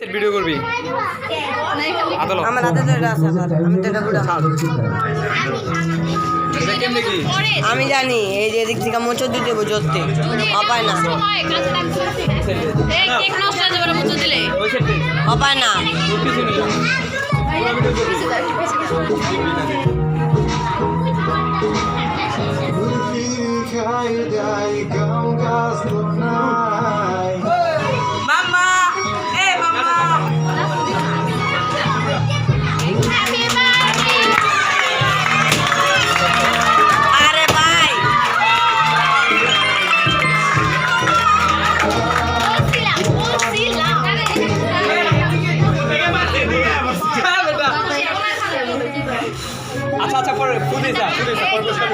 video করবি আমার হাতে তো এটা আছে আবার আমি তো এটা পুরো আমি জানি এই যে এদিক থেকে মোচর দিতে বুঝতে অপায় না অপায় না মাম্মা এ মাম্মা আরে ভাই আচ্ছা আচ্ছা পরে ফুদে যা পরে বসে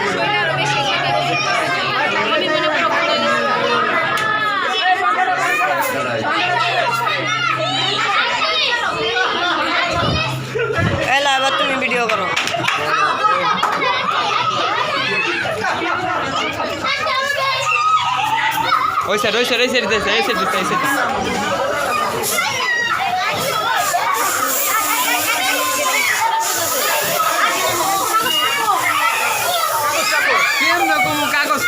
এলা এবার তুমি ভিডিও করো ওই সাইড দিতেছে এই সাইড কেমন কাগজ